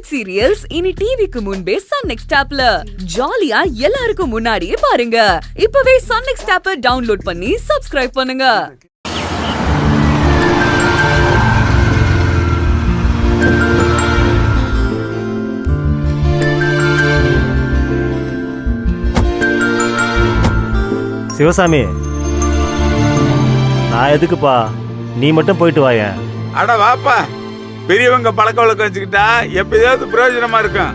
Web serials இனி டிவிக்கு முன்பே சன் நெக்ஸ்ட் ஆப்ல ஜாலியா எல்லாருக்கும் முன்னாடியே பாருங்க. இப்பவே சன் நெக்ஸ்ட் ஆப்பை டவுன்லோட் பண்ணி சப்ஸ்கிரைப் பண்ணுங்க. சிவசாமி, நான் எதுக்குப்பா, நீ மட்டும் போயிட்டு வாயேன். அட வாப்பா, பெரியவங்க பழக்க வழக்கம் வச்சுக்கிட்டா எப்பயாவது பிரயோஜனமா இருக்கும்.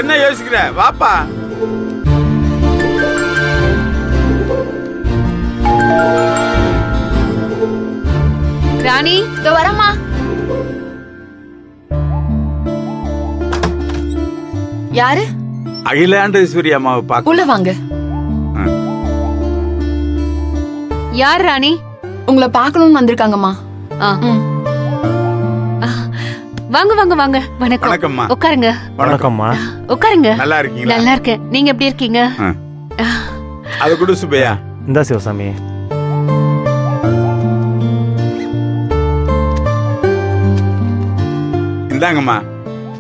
என்ன யோசிக்கிற? வாப்பா. ராணி, இதோ வரமா. யாரு? அகிலாண்டேஸ்வரி அம்மாவை பார்க்க. உள்ள வாங்க. யார் ராணி? உங்களை பார்க்கணும்னு வந்திருக்காங்கம்மா. வாங்க வாங்க வாங்க. வணக்கம். வணக்கம்மா. உட்காருங்க. வணக்கம்மா. உட்காருங்க. நல்லா இருக்கீங்களா? நல்லா இருக்கேன். நீங்க எப்படி இருக்கீங்க? அது குடு சுப்பையா. இந்தா சிவசாமி. இந்தாங்கம்மா,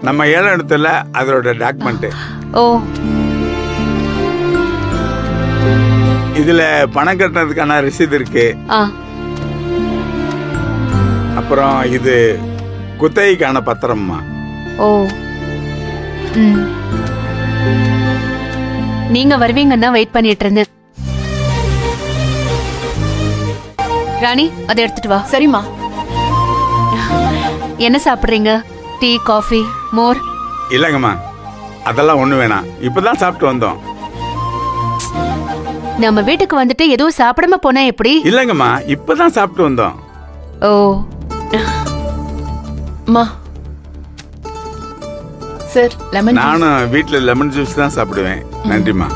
நம்ம ஏழை இடத்துல அதோட டாக்குமெண்ட். ஓ, இதுல பணம் கட்டினதுக்கான ரசீது இருக்கு. அப்புறம் இது குத்தகைக்கான பத்திரம்மா. ஓ, நீங்க வருவீங்கன்னா வெயிட் பண்ணிட்டு இருந்தேன். ராணி, அதை எடுத்துட்டு வா. சரிம்மா. என்ன சாப்பிடுறீங்க? டீ, காஃபி, மோர்? இல்லங்கம்மா, அதெல்லாம் ஒண்ணு வேணாம். இப்பதான் சாப்பிட்டு வந்தோம். நம்ம வீட்டுக்கு வந்துட்டு எதுவும் சாப்பிடாம போனா எப்படி? இல்லங்கம்மா, இப்பதான் சாப்பிட்டு வந்தோம். ஓ, மா சார், லெமன். நானும் வீட்டுல லெமன் ஜூஸ் தான் சாப்பிடுவேன். நன்றிம்மா.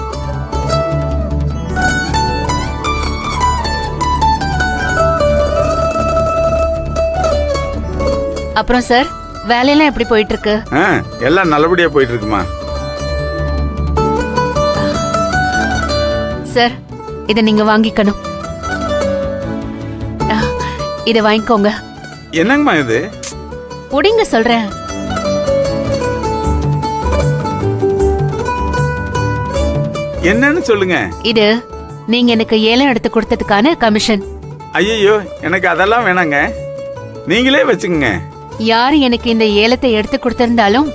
அப்புறம் சார், வேலையெல்லாம் எப்படி போயிட்டு இருக்கு? எல்லாம் நல்லபடியா போயிட்டு இருக்குமா. சார், இதை நீங்க வாங்கிக்கணும். இதை வாங்கிக்கோங்க. என்னங்கம்மா இது? புடிங்க சொல்றேன். என்னன்னு சொல்லுங்க. இது நீங்க எனக்கு ஏலம் எடுத்து கொடுத்ததுக்கான கமிஷன். ஐயோ, எனக்கு அதெல்லாம் வேணாங்க, நீங்களே வச்சுக்கோங்க. யாரு எனக்கு இந்த ஏலத்தை எடுத்து கொடுத்திருந்தாலும்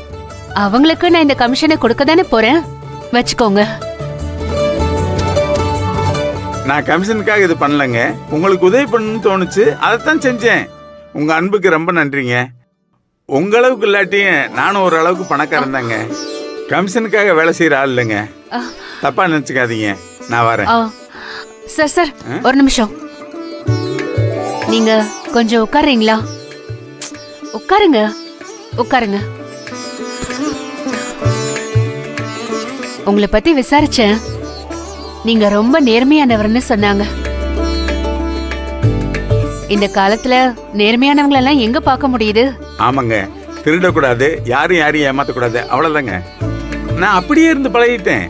அவங்களுக்கு நான் இந்த கமிஷனை கொடுக்க தானே போறேன். வச்சுக்கோங்க. நான் கமிஷனுக்காக இது பண்ணலங்க, உங்களுக்கு உதவி பண்ணணும்னு தோணுச்சு, அதைத்தான் செஞ்சேன். உங்க அன்புக்கு ரொம்ப நன்றிங்க. உங்களவுக்கு இல்லாட்டியும் நானும் ஓரளவுக்கு பணக்காரன் தாங்க. கமிஷனுக்காக வேலை செய்யற ஆள் இல்லைங்க. தப்பா நினைச்சுக்காதீங்க. நான் வரேன். சார் சார், ஒரு நிமிஷம். நீங்க கொஞ்சம் உட்காருங்களா? உட்காருங்க, உட்காருங்க. உங்களை பத்தி விசாரிச்சேன். நீங்க ரொம்ப நேர்மையானவர்னு சொன்னாங்க. இந்த காலத்துல நேர்மையானவங்க எல்லாம் எங்க பார்க்க முடியுது? ஆமாங்க, திருடக்கூடாது, யாரையும் ஏமாத்தக்கூடாது, அவ்வளவுதாங்க. நான் அப்படியே இருந்து பழகிட்டேன்.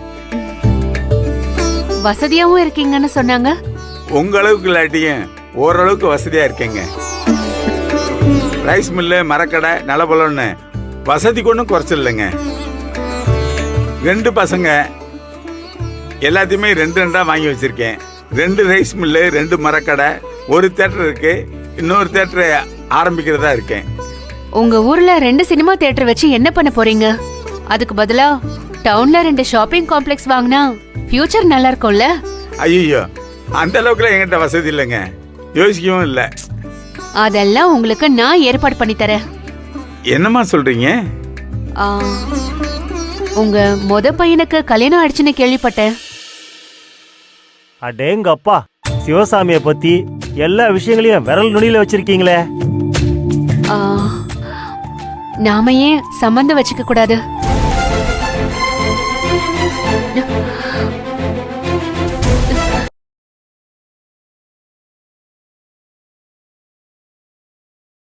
வசதியாவும் இருக்கீங்கன்னு சொன்னாங்க. உங்க அளவுக்கு இல்லாட்டியும் ஓரளவுக்கு வசதியா இருக்கேங்க. ரைஸ் மில்லு, மரக்கடை, நலபலன்னு வசதி கொண்டும் குறைச்சிடலைங்க. 2 பசங்க, எல்லாத்தையுமே 2 வாங்கி வச்சிருக்கேன். 2 ரைஸ் மில்லு, 2 மரக்கடை, 1 தியேட்டர் இருக்கு, இன்னொரு தியேட்டர் ஆரம்பிக்கிறதா இருக்கேன். உங்க ஊர்ல 2 சினிமா தியேட்டர் வச்சு என்ன பண்ண போறீங்க? அதுக்கு பதிலா டவுன்ல 2 ஷாப்பிங் காம்ப்ளெக்ஸ் வாங்கினா ஃபியூச்சர் நல்லா இருக்கும்ல? ஐயோ, அந்த அளவுக்குலாம் என்கிட்ட வசதி இல்லைங்க, யோசிக்கவும் இல்லை. அதெல்லாம் உங்களுக்கு நான் ஏற்பாடு பண்ணி தரேன். என்னம்மா சொல்றீங்க? உங்க பையனுக்கு கல்யாணம் ஆயிடுச்சுன்னு கேள்விப்பட்டேன். அடேங்கப்பா, சிவசாமிய பத்தி எல்லா விஷயங்களையும் விரல் நுனியில வச்சிருக்கீங்களே. நாம ஏன் சம்பந்தம் வச்சுக்க கூடாது?